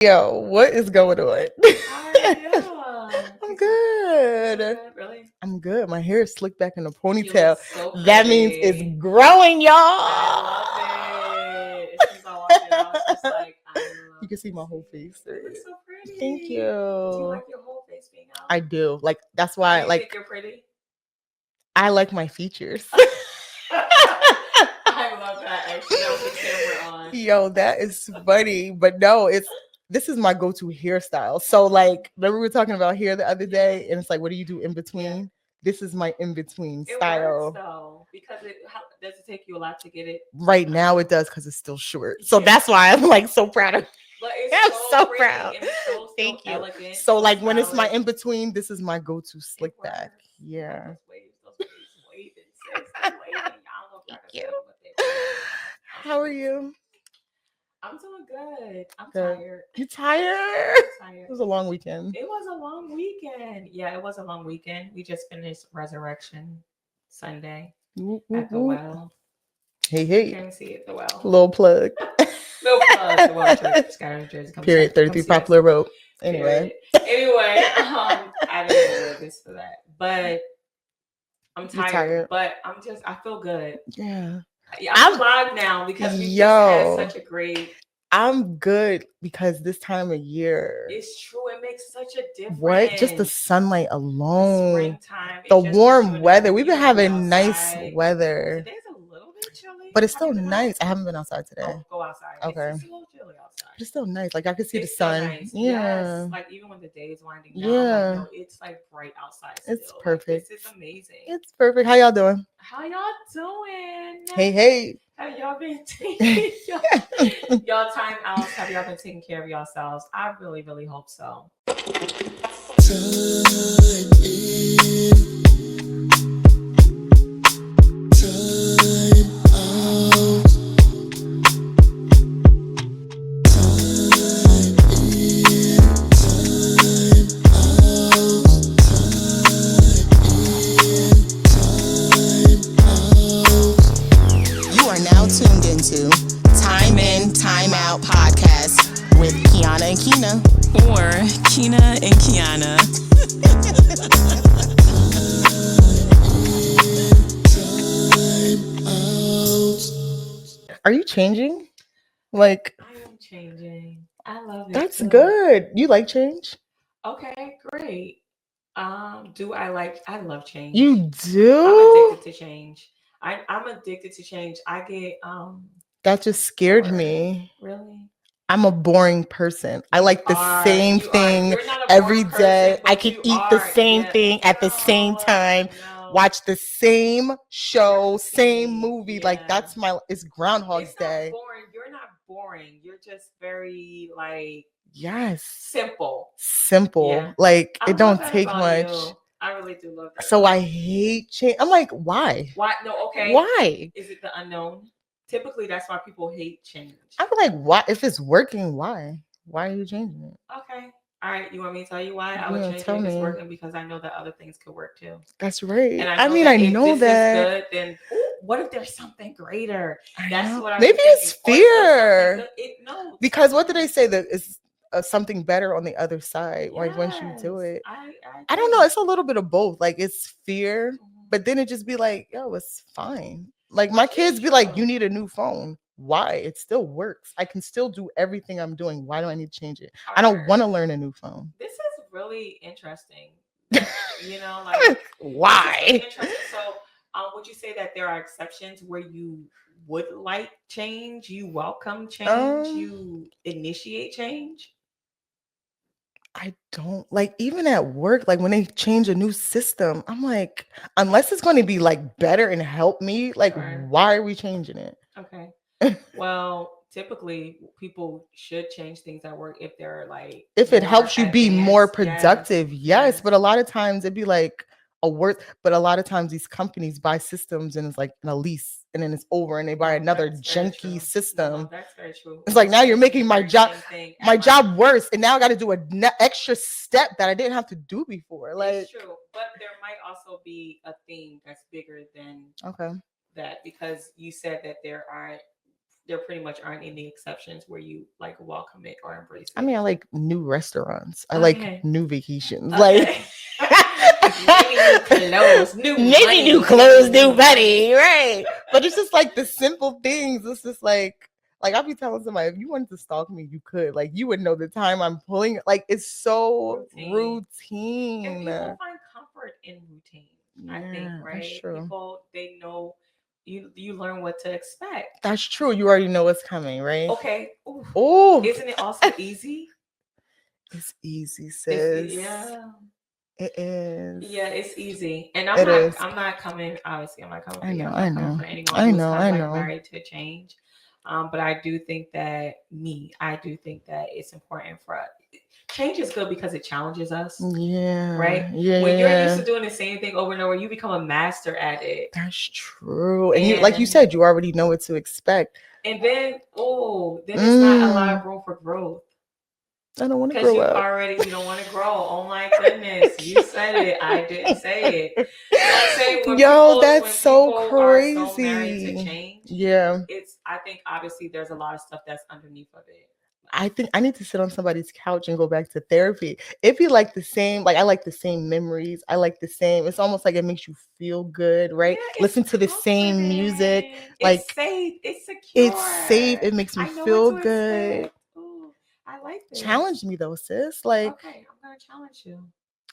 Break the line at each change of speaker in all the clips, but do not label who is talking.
Yo, what is going on?
How are you?
I'm
You
good.
good? Really?
I'm good. My hair is slicked back in a
You look
ponytail.
so
That means it's
pretty.
growing, y'all.
I love it. As soon as I walked in, I was just like, I
You
love
can see
to
my
see
whole
it.
face.
You look so
Thank
pretty. Do you
you.
like your whole face being out?
I do. Like that's
Do
why
you think
like
you're pretty?
I like my features.
I love that. Actually, that was the camera on.
Yo, that is funny. But no, this is my go-to hairstyle. So like remember we were talking about hair the other day and it's like what do you do in between?
Yeah.
This is my in-between
It works
style.
though because does it take you a lot to get it?
Right now it does because it's still short. So
Yeah.
that's why I'm like so proud of
But
I'm
it's
so
so pretty
proud.
and it's so still
Thank you.
elegant,
So
so
like when it's my
stylish.
in between, this is my go-to
It
slick back.
works. I like
Yeah.
those waves. Those waves waving, sis. They waving. I don't know if y'all
Thank
can
you.
see them, but they waving.
How are you?
I'm doing good. I'm
Good.
tired.
You tired?
I'm tired.
It was a long weekend.
It was a long weekend. Yeah, it was a long weekend. We just finished Resurrection Sunday
Whoop, whoop,
at the
whoop.
well.
Hey,
You
hey.
can't even see it, the well.
Little plug.
No plug. The well church, Skyrim, Jersey.
Period.
Come
33
see us.
Poplar Road.
Period.
Anyway.
Anyway, I didn't know where this for that, but I'm
You
tired.
tired?
But I feel good.
Yeah.
I'm alive now because we just had such a great.
I'm good because this time of year.
It's true. It makes such a difference.
What? Just the sunlight
The
alone.
springtime.
The
It just puts you
warm
in the
weather.
mood.
We've
You
been
wanna be
having nice
outside.
weather.
Today's a little bit chilly.
But it's
Have you
still
been
nice.
out?
I haven't been outside today.
Oh, go outside.
Okay.
It's a little chilly outside.
But it's still nice. Like I can see
It's
the
still
sun.
nice.
Yeah.
Yes. Like even when the day is winding down, I'm
Yeah.
like, no, it's like bright outside still.
It's perfect.
Like, this is amazing.
It's perfect. How y'all doing?
How y'all doing?
Hey, hey.
Have y'all been taking y'all time outs? Have y'all been taking care of yourselves? I really, really hope so.
You are now tuned into Time In, Time Out podcast with Kiana and Kina.
Or Kina and Kiana.
Are you changing? Like,
I am changing. I love it.
that's
too.
good. You like change?
Okay, great. Do I like? I love change.
You
I'm
do?
addicted to change. I'm addicted to change. I get
That just scared
bored.
me.
Really?
I'm a boring person. I like the same thing
You're not a
every
boring
day.
person,
I
but
can
you
eat the
are.
same
Yeah.
thing at the same
No,
time,
no.
watch the same show, same
Repeat.
movie. Like
Yeah.
it's Groundhog's
It's not
Day.
boring. You're not boring. You're just very like
Yes.
simple.
Simple.
Yeah.
Like
I
it
love
don't
that
take
about
much.
you. I really do love that.
So
about
I
you.
hate change. I'm like, why?
Why? No. Okay.
Why?
Is it the unknown? Typically, that's why people hate change.
I'm like, why? If it's working, why? Why are you changing it?
Okay. All right. You want me to tell you why I would
Yeah,
change it
tell
if it's
me.
working? Because I know that other things could work too.
That's right.
And
I mean, I
if
know
this
that.
is good, then what if there's something greater? That's what I
maybe
be
it's
thinking. Or if
fear.
there's something good- no.
Because what do they say that is something better on the other side? Like once you do
Yes,
it, I don't
agree.
know. It's a little bit of both. Like it's fear,
Mhm.
but then it just be like, yo, it's fine. Like my
Which is
kids be like,
true.
you need a new phone. Why? It still works. I can still do everything I'm doing. Why do I need to change it? I don't want to learn a new phone.
This is really interesting. You know, like this is really
Why?
interesting. So, would you say that there are exceptions where you would like change, you welcome change, you initiate change?
I don't like even at work, like when they change a new system, I'm like, unless it's going to be like better and help me, like
Sure.
why are we changing it?
Okay. Well, typically people should change things at work if they're like
If it
more
helps you be more
advanced.
productive, yes.
yes.
But a lot of times it'd be like a work, but a lot of times these companies buy systems and it's like a lease and then it's over and they buy another
That's very true.
junky system.
No, that's very true.
It's like now you're making my job
Same thing at
worse, and now I got to do a extra step that I didn't have to do before. Like
It's true, but there might also be a theme that's bigger than
okay,
that because you said that there pretty much aren't any exceptions where you like welcome it or embrace
I
it.
mean, I like new restaurants. I like
Okay.
new vacations. Like
Okay. Maybe new clothes, new
maybe
money,
new
maybe
clothes, new
money.
money, right? But it's just like the simple things. It's just like I'll be telling somebody, if you wanted to stalk me, you could. Like you would know the time I'm pulling. Like it's so
Routine.
routine.
And people find comfort in routine. I think,
Yeah,
right?
that's true.
People, they know you learn what to expect.
That's true. You already know what's coming, right?
Okay. Ooh.
Oh,
Isn't it also easy?
it's easy, sis.
Yeah.
It is.
Yeah, it's easy. And
It is.
I'm not coming, obviously, I'm not coming for
I
you.
know,
I'm not
I
coming
know.
for anyone
I
who's
know,
kind
I
of like
know.
married to change. But I do think that I do think that it's important for us. Change is good because it challenges us,
Yeah.
right?
Yeah.
When you're used
yeah.
to doing the same thing over and over, you become a master at it.
That's true. And you, like you said, you already know what to expect.
And then, then it's not a lot of room for growth.
I don't want to
Because
grow
you
up.
you don't want to grow. Oh my goodness, you said it. I didn't say it. So I'm saying when
that's so
people
crazy.
are so married to change,
yeah.
I think obviously there's a lot of stuff that's underneath of it.
I think I need to sit on somebody's couch and go back to therapy. It'd be like the same, like I like the same memories. I like the same. It's almost like it makes you feel good, right?
Yeah,
Listen to the same music. Like
it's safe, it's secure.
It's safe. It makes me feel good.
Ooh, I like this.
Challenge me though, sis. Like,
okay, I'm gonna challenge you.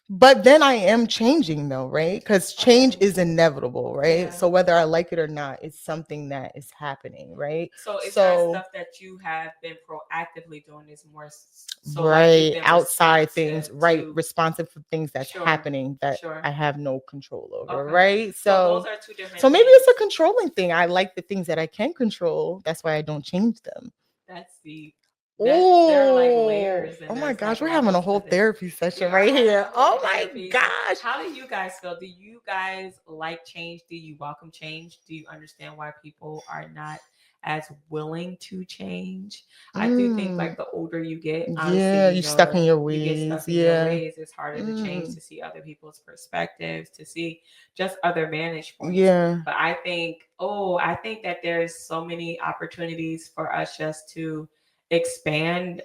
But then I am changing though, right? Because change is inevitable, right?
Yeah.
So whether I like it or not, it's something that is happening, right?
So it's not stuff that you have been proactively doing. Is more so
right,
like
outside things, right? Responsive for things that's
Sure.
happening that
Sure.
I have no control over,
Okay.
right?
So those are two different.
So maybe
things.
it's a controlling thing. I like the things that I can control. That's why I don't change them.
That's deep.
There are like layers. Oh my gosh, we're having a whole therapy session right here. Oh my gosh.
How do you guys feel? Do you guys like change? Do you welcome change? Do you understand why people are not as willing to change? I do think like the older you get,
yeah, you're stuck in your ways.
You get stuck in your ways. It's harder to change, to see other people's perspectives, to see just other vantage points.
Yeah.
But I think that there's so many opportunities for us just to expand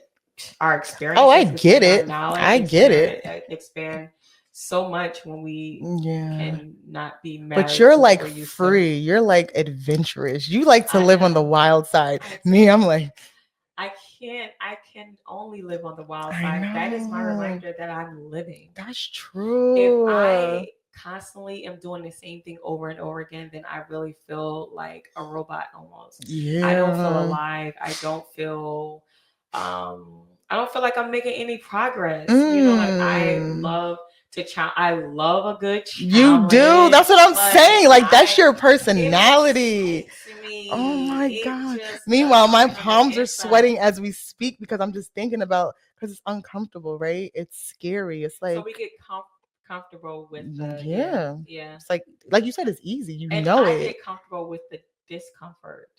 our experience.
Oh, I get it. I get it.
Expand so much when we can not be married.
But you're like free. You're like adventurous. You like to live on the wild side. Me, I'm like,
I can only live on the wild side. That is my reminder that I'm living.
That's true.
If I constantly am doing the same thing over and over again, then I really feel like a robot almost.
Yeah.
I don't feel alive. I don't feel like I'm making any progress. You know, like I love to I love a good challenge.
You do. That's what I'm saying. Like that's your personality. Oh my God. Meanwhile, my palms are sweating as we speak because I'm just thinking about because it's uncomfortable, right? It's scary. It's like
so we get comfortable with the
yeah. It's like you said, it's easy. You
and
know
I
it.
get comfortable with the discomfort.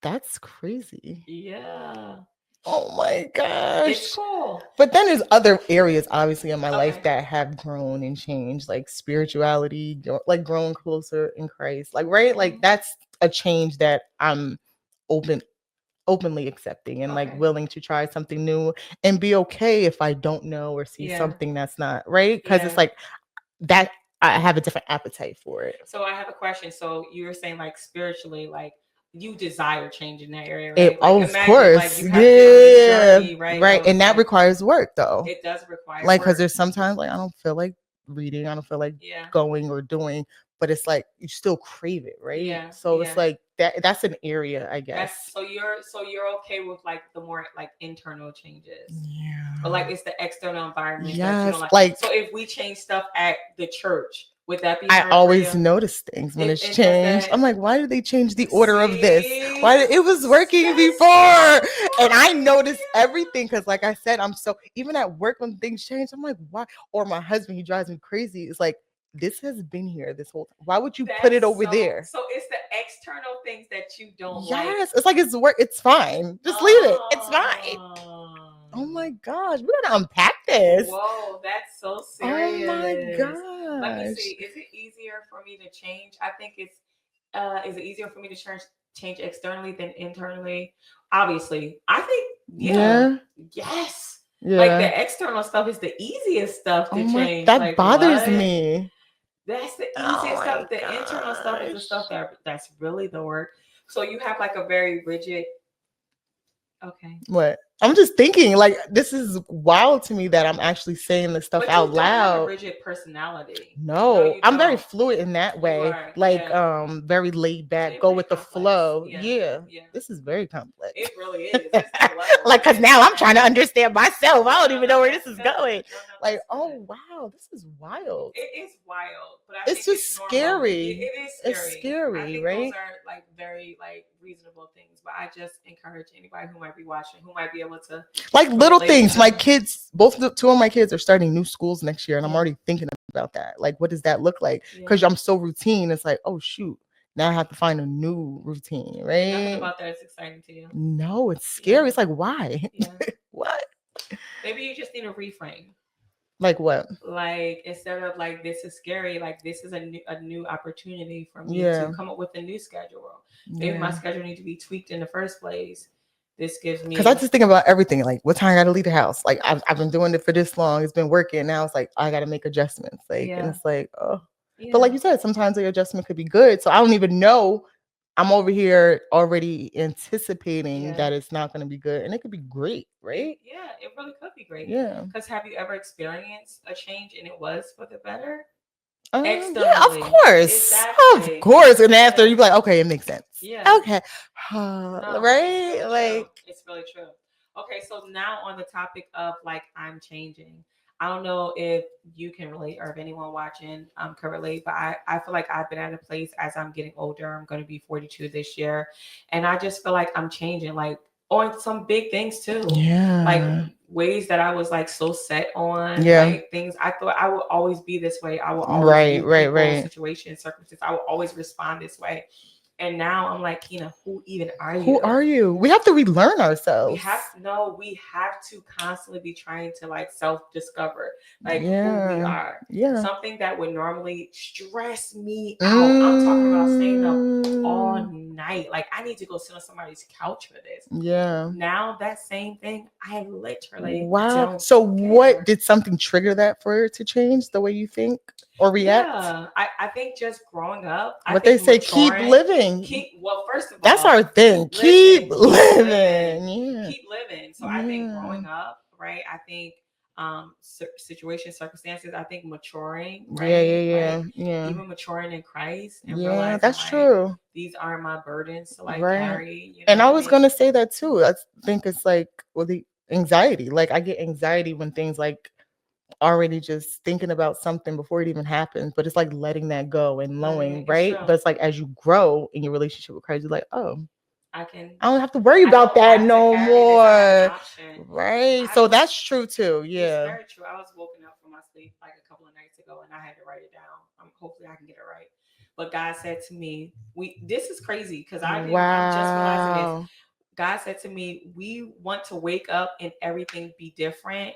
That's crazy.
Yeah.
Oh my gosh.
It's cool.
But then there's other areas obviously in my life that have grown and changed, like spirituality, like growing closer in Christ. Like, right? Like that's a change that I'm openly accepting and like willing to try something new and be okay if I don't know or see something that's not right. Because it's like that I have a different appetite for it.
So I have a question. So you were saying like spiritually, like you desire change in that area, right?
Of course. Like, journey, right. And that requires work though.
It does require
like because there's sometimes like I don't feel like reading, I don't feel like going or doing, but it's like you still crave it, right?
Yeah.
So it's like that's an area, I guess.
So you're okay with like the more like internal changes.
Yeah.
But like it's the external environment
yes,
that you don't
like
so if we change stuff at the church, would that be
I always notice things when it's changed. I'm like, why did they change the order of this? Why it was working before? And I notice everything because like I said, I'm so even at work when things change, I'm like, why? Or my husband, he drives me crazy. It's like this has been here this whole time. Why would you put it over there?
So it's the external things that you don't like.
Yes, it's like it's work. It's fine. Just leave it. It's fine. Oh my gosh, we gotta unpack this.
Whoa, that's so serious.
Oh my gosh.
Let me see. Is it easier for me to change? I think it's is it easier for me to change externally than internally? Obviously, I think yes. Like
Yeah.
the external stuff is the easiest stuff to
Oh my,
change.
that
Like
bothers
what?
me.
That's the
Oh
easiest
my
stuff. The internal stuff is the
gosh.
stuff that's really the work. So you have like a very rigid. Okay.
What? I'm just thinking, like, this is wild to me that I'm actually saying this stuff
But
out
you don't have a
loud.
rigid personality.
No,
you
I'm very
don't.
fluid in that
You
way.
are,
Like,
yeah.
very laid back,
It's
go
very
with the
complex.
flow.
Yeah,
Yeah.
yeah.
This is very complex.
It really is. It's that level.
Like, cause
It's
now I'm
that-
trying to understand myself. I don't
No,
even
no,
know where
that's
this is
good.
going.
No,
Like,
that's
oh
good.
wow, this is wild.
It is wild, but I
It's
think
just
it's normal.
scary.
It is
It's
scary. I
scary,
think
right?
those are like very like reasonable things. But I just encourage anybody who might be watching, who might be able to
Like little
relate
things.
to
My
them.
kids, two of my kids are starting new schools next year, and I'm
Yeah.
already thinking about that. Like, what does that look like?
Yeah.
Because I'm so routine. It's like, oh shoot, now I have to find a new routine,
Nothing
right?
about that is exciting to you.
No, it's scary.
Yeah.
It's like, why?
Yeah.
What?
Maybe you just need a reframe.
Like what?
Like instead of like this is scary, like this is a new opportunity for me
Yeah.
to come up with a new schedule. Maybe my schedule needs to be tweaked in the first place. This gives me
because I just think about everything. Like, what time I gotta leave the house? Like, I've been doing it for this long. It's been working. Now it's like I gotta make adjustments. Like, and it's like, oh.
Yeah.
But like you said, sometimes the adjustment could be good. So I don't even know. I'm over here already anticipating that it's not going to be good, and it could be great, right?
Yeah, it really could be great.
Yeah.
Because have you ever experienced a change and it was for the better?
Yeah, of
Externally.
course.
Exactly.
Of course. And after you be like, okay, it makes sense.
Yeah.
Okay.
No,
right?
it's really
Like,
true. It's really true. Okay, so now on the topic of like I'm changing. I don't know if you can relate or if anyone watching can relate, but I feel like I've been at a place as I'm getting older. I'm going to be 42 this year. And I just feel like I'm changing, like on some big things too.
yeah.
Like ways that I was like so set on.
Yeah.
Like things I thought I would always be this way. I will always
right.
Situations, circumstances. I will always respond this way. And now I'm like, Kina, who even are you?
Who are you? We have to relearn ourselves.
We have to constantly be trying to like self-discover like who we are.
Yeah.
Something that would normally stress me out. I'm talking about staying up all night. Like I need to go sit on somebody's couch for this.
Yeah.
Now that same thing, I literally
wow. So what did something trigger that for it to change the way you think or react?
Yeah, I think just growing up.
What they say, keep living.
Well, first of all,
that's our thing. Keep living. Yeah.
Keep living. So I think growing up, right? I think situation, circumstances. I think maturing, right?
Yeah.
Even maturing in Christ and
yeah,
realizing,
that's
like,
true.
These aren't my burdens to like carry. You know
and I was gonna say that too. I think it's like the anxiety. Like I get anxiety when things like already just thinking about something before it even happens, but it's like letting that go and knowing, right? But it's like as you grow in your relationship with Christ, you're like, oh, I don't have to worry about that no more. Right. So that's true too. Yeah.
It's very true. I was woken up from my sleep like a couple of nights ago and I had to write it down. Hopefully I can get it right. But God said to me, this is crazy because I'm just realizing this. God said to me, we want to wake up and everything be different.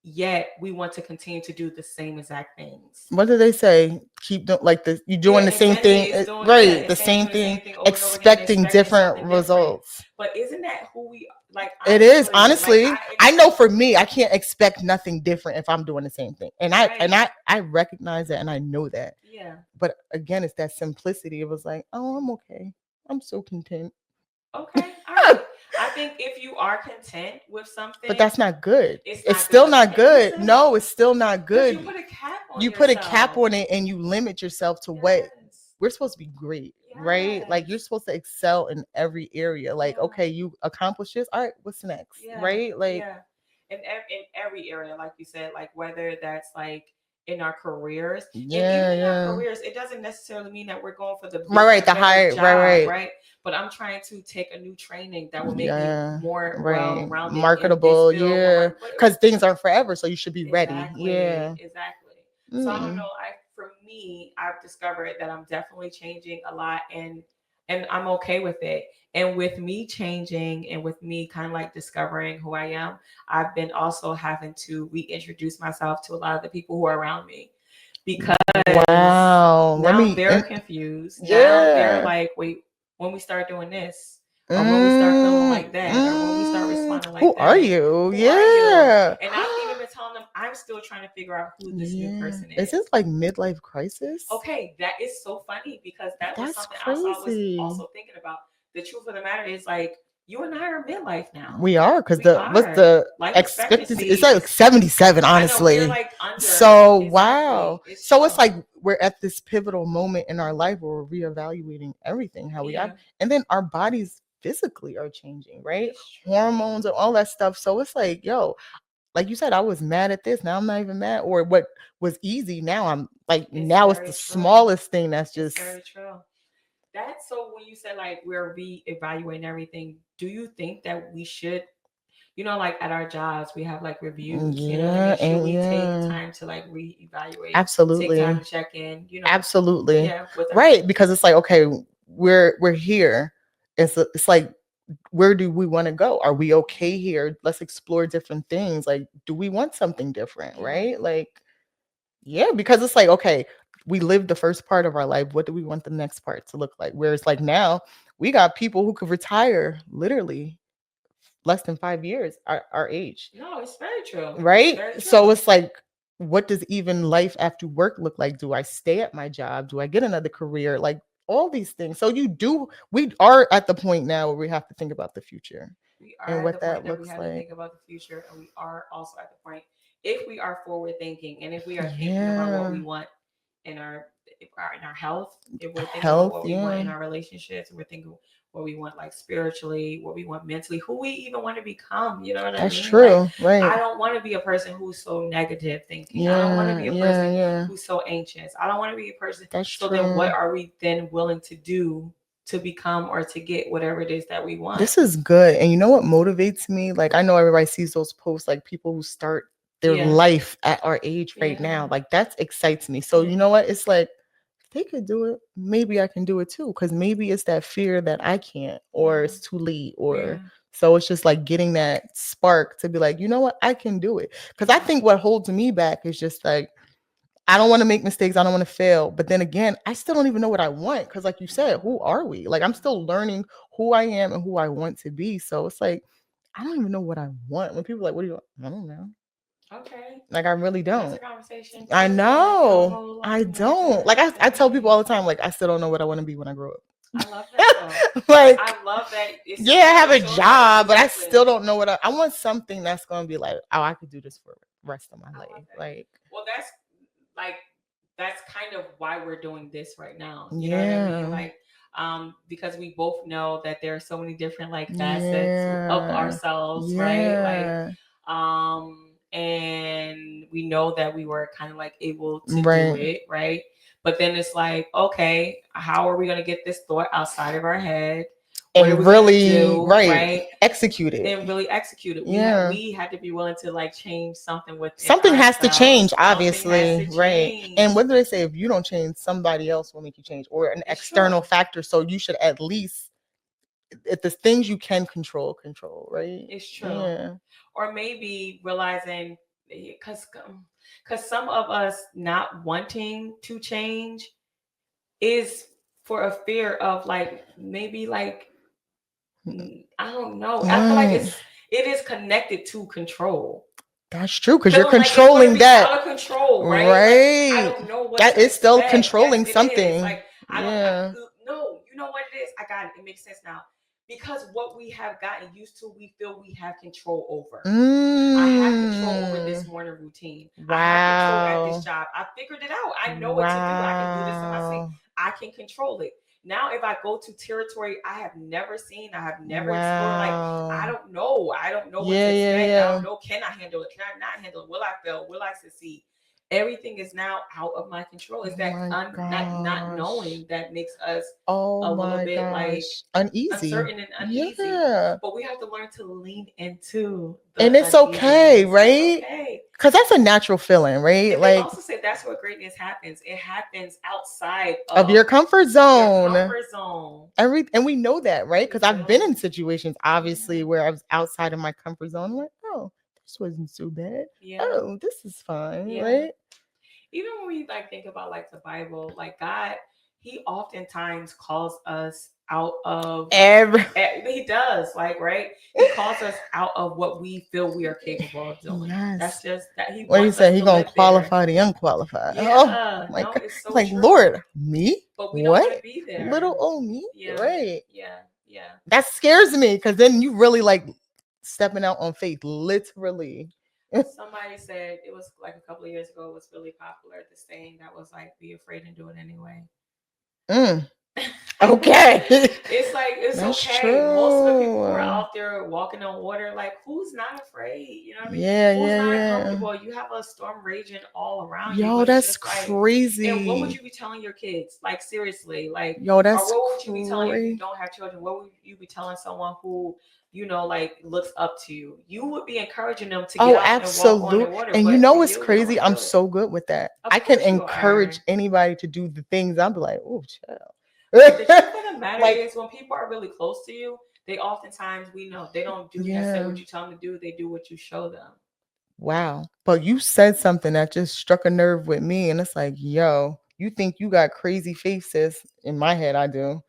Yet we want to continue to do the same exact things.
What do they say? Keep doing like this. You're doing the same thing, right? The same thing, expecting different results.
But isn't that who we like?
It is honestly. Like, I know for me, I can't expect nothing different if I'm doing the same thing, and I recognize that and I know that.
Yeah.
But again, it's that simplicity. It was like, oh, I'm okay. I'm so content.
Okay. All right. I think if you are content with something,
but that's not good. It's still not good. No, it's still not good.
You put a cap on
you put a cap on it and you limit yourself to what we're supposed to be great, right? Like you're supposed to excel in every area. Like, okay, you accomplish this. All right, what's next? Right? Like
in every area, like you said, like whether that's like in our careers, our careers, it doesn't necessarily mean that we're going for the
the higher job,
right? But I'm trying to take a new training that will make me more well-rounded,
marketable, because things aren't forever, so you should be ready.
Exactly. So I don't know. For me, I've discovered that I'm definitely changing a lot, and I'm okay with it. And with me changing and with me kind of like discovering who I am, I've been also having to reintroduce myself to a lot of the people who are around me because now they're confused. Now they're like, wait, when we start doing this, or when we start feeling like that, or when we start responding like
who
that.
Are you?
Who
Yeah.
are you? And I've even been telling them, I'm still trying to figure out who this new person is.
Is this like midlife crisis?
Okay, that is so funny because that was
That's
something else I was
crazy.
also thinking about. The truth of the matter is, like, you and I are midlife now.
We are, because what's
are.
the
Life
expectancy? It's
expectancy
like 77,
I know,
honestly.
we're like under.
So
Exactly.
wow.
It's
So
true.
it's like we're at this pivotal moment in our life where we're reevaluating everything, how we act, and then our bodies physically are changing, right?
It's true.
Hormones and all that stuff. So it's like, yo, like you said, I was mad at this. Now I'm not even mad. Or what was easy, now I'm like,
It's
now it's
very
the
true.
smallest thing that's
It's
just.
very true. That's so when you said like we're reevaluating everything, do you think that we should, you know, like at our jobs, we have like reviews, you know what I mean? Should we take time to like reevaluate?
Absolutely.
Take time to check in, you know?
Absolutely.
Yeah.
Right. Because it's like, okay, we're here. It's like, where do we want to go? Are we okay here? Let's explore different things. Like, do we want something different?
Yeah.
Right. Like, yeah, because it's like, okay, we lived the first part of our life. What do we want the next part to look like? Whereas like now we got people who could retire literally less than 5 years, our age.
No, it's very true.
Right.
It's very true.
So it's like, what does even life after work look like? Do I stay at my job? Do I get another career? Like all these things. So we are at the point now where we have to think about the future.
We are
And
at
what
the
that
point that we
looks
have to
like.
think about the future, and we are also at the point if we are forward thinking, and if we are thinking about what we want in our health, if we're thinking about what we want in our relationships, and we're thinking what we want like spiritually, what we want mentally, who we even want to become. You know what I mean?
That's true,
Like,
right?
I don't want to be a person who's so negative thinking. I don't want to be a person who's so anxious. I don't want to be a person.
That's
so
true.
then what are we then willing to do to become or to get whatever it is that we want?
This is good. And you know what motivates me? Like, I know everybody sees those posts, like people who start their life at our age right now. Like, that excites me. So you know what? It's like, if they could do it, maybe I can do it too. Because maybe it's that fear that I can't, or it's too late, or so it's just like getting that spark to be like, you know what? I can do it. Because I think what holds me back is just like, I don't want to make mistakes. I don't want to fail. But then again, I still don't even know what I want. Because like you said, who are we? Like, I'm still learning who I am and who I want to be. So it's like, I don't even know what I want. When people are like, what do you want? I don't know.
Okay.
Like, I really don't.
That's a conversation.
I know. I don't. Like, I tell people all the time, like, I still don't know what I want to be when I grow up.
I love that.
Like,
I love that.
I have a job, but I still don't know what I want. Something that's going to be like, oh, I could do this for the rest of my life. Like,
well, that's kind of why we're doing this right now. You know what I mean? Like, because we both know that there are so many different like facets of ourselves, right? Like, and we know that we were kind of like able to do it, right? But then it's like, okay, how are we going to get this thought outside of our head and really
execute it?
And really execute it. We had to be willing to like change something with
something has to change, obviously, right? And what do they say? If you don't change, somebody else will make you change, or an external factor. So you should at least, if the things you can control, right?
It's true. Or maybe realizing, because some of us not wanting to change is for a fear of like, maybe like, I don't know. I feel like it is connected to control.
That's true, because you're controlling that.
Out of control, right?
Like, I don't know what that is still controlling something.
Like, I don't no, you know what it is? I got it. It makes sense now. Because what we have gotten used to, we feel we have control over. I have control over this morning routine.
Wow.
I have control at this job. I figured it out. I know what to do. I can do this in my sleep. I can control it. Now, if I go to territory I have never seen, I have never explored, like, I don't know what to expect. I don't know, can I handle it? Can I not handle it? Will I fail? Will I succeed? Everything is now out of my control. It's that not knowing that makes us a little bit like
uneasy,
uncertain and uneasy. But we have to learn to lean into
and it's okay, right? Because that's a natural feeling, right?
And
like,
they also say that's where greatness happens. It happens outside
of your comfort zone.
And
we know that, right? Because I've been in situations, obviously, where I was outside of my comfort zone. I'm like, oh, this wasn't so bad. Oh, this is fine, right?
Even when we like think about like the Bible, like God, he oftentimes calls us out of
Every
he does, like, right? He calls us out of what we feel we are capable of doing.
yes.
That's just that he
What do you
wants
say?
us
He
to
gonna
live bigger.
qualify the unqualified. Oh
Yeah,
my
no,
God.
it's so
Like,
true.
Lord, me?
But we don't want to
What?
be there.
Little old me?
Yeah.
Right.
Yeah. Yeah.
That scares me because then you really like stepping out on faith, literally.
Somebody said it was like a couple of years ago. It was really popular. The saying that was like, "Be afraid and do it anyway."
Mm. Okay.
It's like it's
That's
okay.
true.
Most of the people who are out there walking on water, like, who's not afraid? You know what I mean?
Yeah,
Who's not
yeah.
uncomfortable? You have a storm raging all around you.
Yo,
But it's
that's
just like,
crazy.
and what would you be telling your kids? Like, seriously, like,
Yo,
or
that's
what would you be telling if you
crazy.
don't have children? What would you be telling someone who, you know, like, looks up to you? You would be encouraging them to get
Oh,
out and walk on the
absolutely.
water.
And
but
you know
for
what's
you don't
crazy?
wanna
I'm
do it.
so good with that.
Of
I can
course you
encourage
are.
anybody to do the things. I'll be like, oh, child.
But the truth of the matter
Like-
is, when people are really close to you, they oftentimes, we know, they don't do necessarily
Yeah.
what you tell them to do. They do what you show them.
Wow. But you said something that just struck a nerve with me. And it's like, yo, you think you got crazy faces. In my head, I do.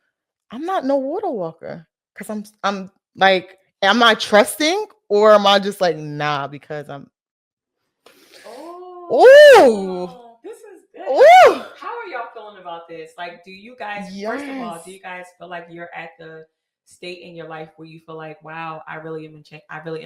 I'm not no water walker. Because I'm like, am I trusting or am I just like, nah, because I'm
Oh, this is good.
ooh.
How are y'all feeling about this? Like, do you guys, first of all,
Yes.
do you guys feel like you're at the state in your life where you feel like, wow, I really am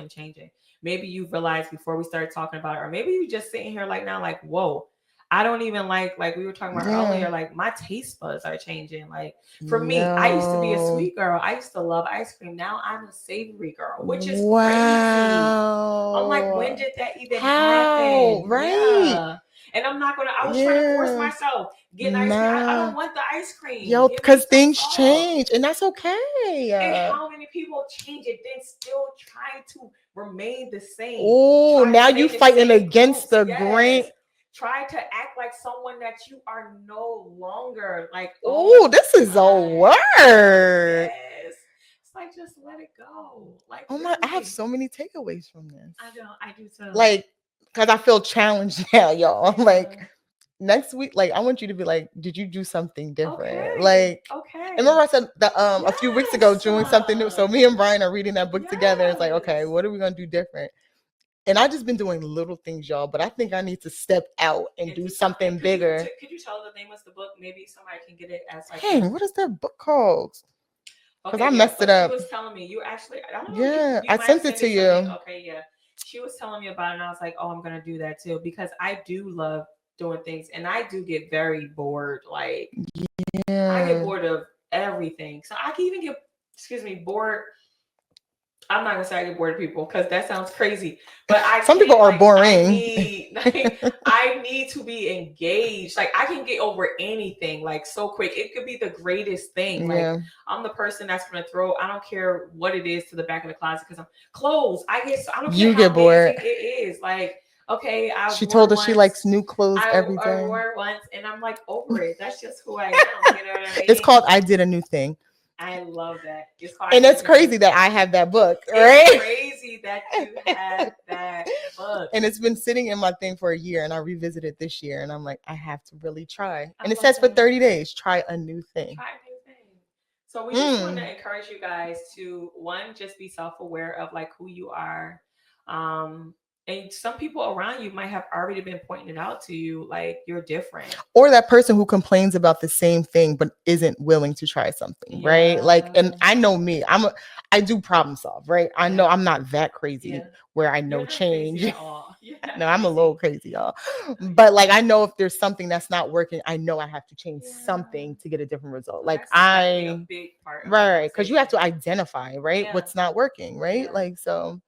changing? Maybe you realized before we started talking about it, or maybe you just sitting here like now, like, whoa, I don't even like we were talking about
Yeah.
earlier, like my taste buds are changing. Like for me, I used to be a
Yo.
sweet girl. I used to love ice cream. Now I'm a savory girl, which is crazy.
Wow.
I'm like, when did that even
How?
happen?
Right.
Yeah. And I'm not gonna. I was trying to force
Yeah.
myself getting ice cream. I
Nah.
don't want the ice cream.
Yo,
Give me
because
some
things
salt.
change, and that's
And
okay.
how many people change it, then still try to remain the same?
Oh,
Try
now
to
you
stay the
fighting
same
against
groups.
the
Yes.
grain.
Try to act like someone that you are no longer. Like,
Oh, this is a
my
word.
Yes. It's like, just let it go. Like,
Oh my, I have
really.
so many takeaways from this.
I do too.
Like, because I feel challenged now, y'all.
Yeah.
Like, next week, like, I want you to be like, did you do something different?
Okay.
like
Okay.
And remember I said that a few weeks ago doing something new. So
Yes.
me and Brian are reading that book together. It's like, okay,
Yes.
what are we gonna do different? And I just been doing little things, y'all, but I think I need to step out and do something bigger.
Could you tell the name of the book? Maybe somebody can get it as like.
Dang, what is that book called? Because I
yeah,
messed
so
it up.
She was telling me you actually. I don't know.
Yeah,
you
I
might
sent
have
it to
me.
you.
Okay, yeah. She was telling me about it, and I was like, oh, I'm gonna do that too because I do love doing things, and I do get very bored. Like,
Yeah.
I get bored of everything, so I can even get, bored. I'm not gonna say I get bored of people because that sounds crazy. But
some people are boring.
I need to be engaged. Like, I can get over anything like so quick. It could be the greatest thing. Like,
Yeah.
I'm the person that's gonna throw. I don't care what it is to the back of the closet because I'm clothes. I don't care
You
how
get bored.
amazing it is. Like, okay,
She told us she likes new clothes every
I
day.
wore it once, and I'm like over it. That's just who I am. You know what I mean?
It's called I Did a New Thing.
I love that. It's called.
And it's crazy that I have that book, right?
It's crazy that you have that book.
And it's been sitting in my thing for a year, and I revisited this year, and I'm like, I have to really try. And it says for 30 days, try a new thing.
Try a new thing. So we just want to encourage you guys to, one, just be self-aware of like who you are. And some people around you might have already been pointing it out to you, like you're different.
Or that person who complains about the same thing but isn't willing to try something, right? Like, and I know me, I do problem solve, right? I know I'm not that crazy where I know change. No, I'm a little crazy, y'all. But like, I know if there's something that's not working, I know I have to change something to get a different result.
So
like
a big part of
right, because you have to identify, right, what's not working, right?
Yeah.
Like, so.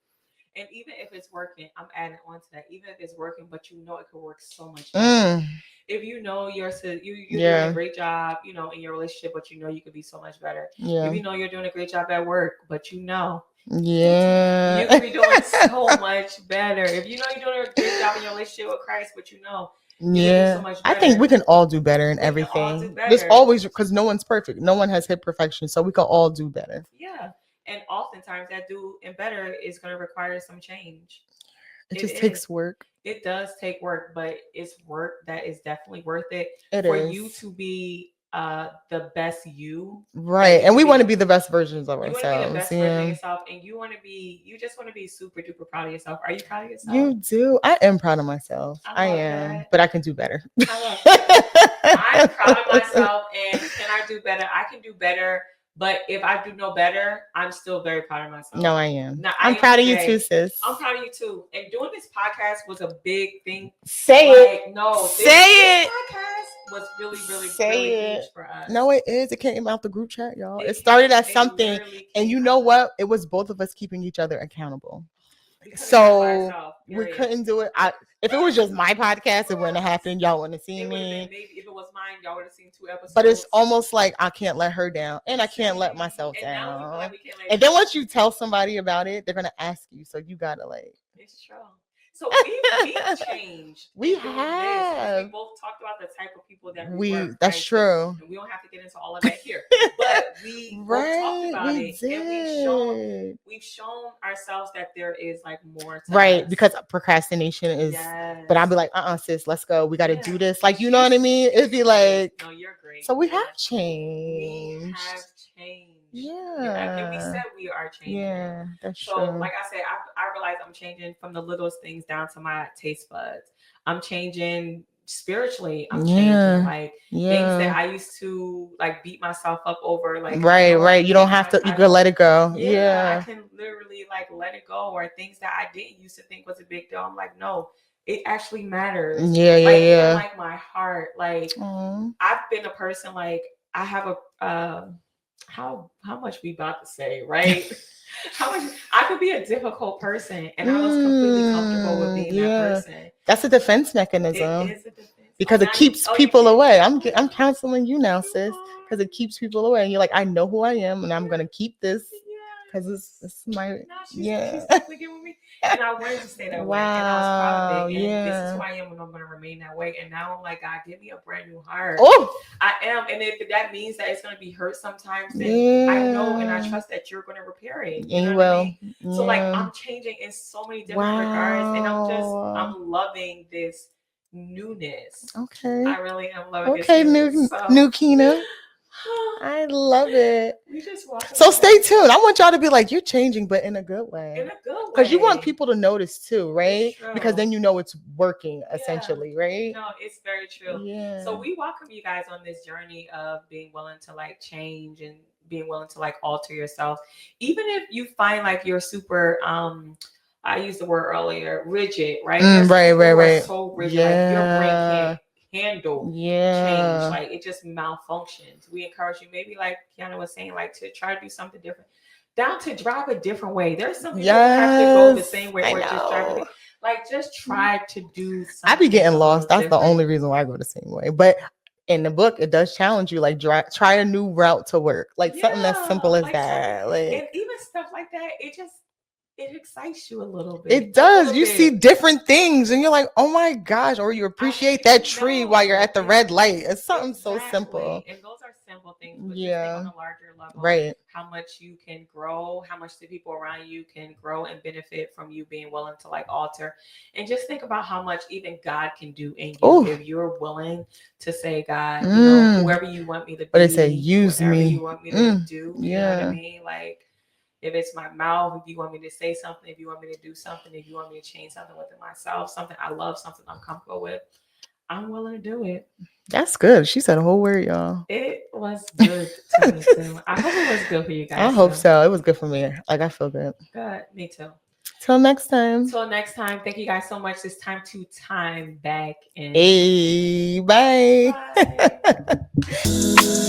And even if it's working, I'm adding on to that. Even if it's working, but you know it could work so much better. If you know you're doing a great job, you know, in your relationship, but you know you could be so much better. If you know you're doing a great job at work, but you know, you could be doing so much better. If you know you're doing a great job in your relationship with Christ, but you know, so much
I think we can all do better in everything. There's always, because no one's perfect. No one has hit perfection, so we can all do better.
Yeah. And oftentimes that do and better is going to require some change.
It just takes work.
It does take work, but it's work that is definitely worth it
for
you to be the best you.
Right. And we want to be the best versions of
you want to be the
ourselves.
best version of yourself, and you just want to be super duper proud of yourself. Are you proud of yourself?
You do. I am proud of myself. I am,
that.
but I can do better.
I love that. I'm proud of myself, and can I do better? I can do better. But if I do no better, I'm still very proud of myself.
No, I am.
Now,
I'm proud of you too, sis.
I'm proud of you too. And doing this podcast was a big thing.
Say it.
No,
say
this podcast was really, really,
say
really
it.
huge for us.
No, it is. It came out the group chat, y'all. It started as something. And you know what? It was both of us keeping each other accountable. So we couldn't do it. If it was just my podcast, it wouldn't have happened. Y'all wouldn't have seen me.
Maybe if it was mine, y'all would have seen 2 episodes.
But it's almost like I can't let her down, and I can't let myself down. And then once you tell somebody about it, they're gonna ask you. So you gotta like.
It's true. So we've changed.
We have.
We both talked about the type of people that
that's true.
And we don't have to get into all of that here. But we both talked about it. And we've shown ourselves that there is like more to us.
Because procrastination is but I'll be like, sis, let's go. We gotta do this. Like, you know what I mean? It'd be like,
no, you're great.
So we have changed.
We have changed.
Yeah.
And we said we are changing.
Yeah, that's
so,
true.
Like I said, I realize I'm changing from the littlest things down to my taste buds. I'm changing spiritually. I'm changing like things that I used to like beat myself up over. Like right. You don't have to. You can let it go. Yeah. I can literally like let it go. Or things that I didn't used to think was a big deal. I'm like, no, it actually matters. Yeah. Like my heart. Like I've been a person like I have a. How much we about to say, right? How much I could be a difficult person, and I was completely comfortable with being that person.
That's a defense mechanism.
It is a defense
because it keeps people away. I'm counseling you now, sis, because it keeps people away. And you're like, I know who I am, and I'm gonna keep this because it's my
she's definitely with me. And I wanted to stay that way, and I was proud of it. And this is who I am, and I'm going to remain that way. And now I'm like, God, give me a brand new heart.
Oh,
I am, and if that means that it's going to be hurt sometimes, then I know and I trust that you're going to repair it. You know what I mean? So like, I'm changing in so many different regards, and I'm loving this newness.
Okay,
I really am loving.
Okay, new Kina. I love it. So stay tuned. I want y'all to be like, you're changing, but in a good way.
In a good way.
Because you want people to notice too, right? Because then you know it's working essentially, right?
No, it's very true.
Yeah.
So we welcome you guys on this journey of being willing to like change and being willing to like alter yourself. Even if you find like you're super I used the word earlier, rigid, right?
Right.
So rigid, like your brain can't handle change, like it just malfunctions. We encourage you, maybe like Kiana was saying, like to try to do something different, down to drive a different way. There's some people who have to go the same way, or just drive just try to do something. I be
getting lost. That's the only reason why I go the same way. But in the book, it does challenge you, like try a new route to work, like something as simple as that. Like,
and even stuff like that, it excites you a little bit.
It does. You see different things and you're like, oh my gosh, or you appreciate that tree while you're at the red light. It's something so simple.
And those are simple things, but just think on a larger level, how much you can grow, how much the people around you can grow and benefit from you being willing to like alter. And just think about how much even God can do in you if you're willing to say, God, you know, whoever you want me to be.
But it said, use me.
You want me to do. You know what I mean? Like, if it's my mouth, if you want me to say something, if you want me to do something, if you want me to change something within myself, something I love, something I'm comfortable with, I'm willing to do it.
That's good. She said a whole word, y'all.
It was good to me too. I hope it was good for you guys.
I hope so. It was good for me. Like, I feel good.
Good. Me too.
Till next time.
Thank you guys so much. It's time to time back in.
Hey, bye.
Bye.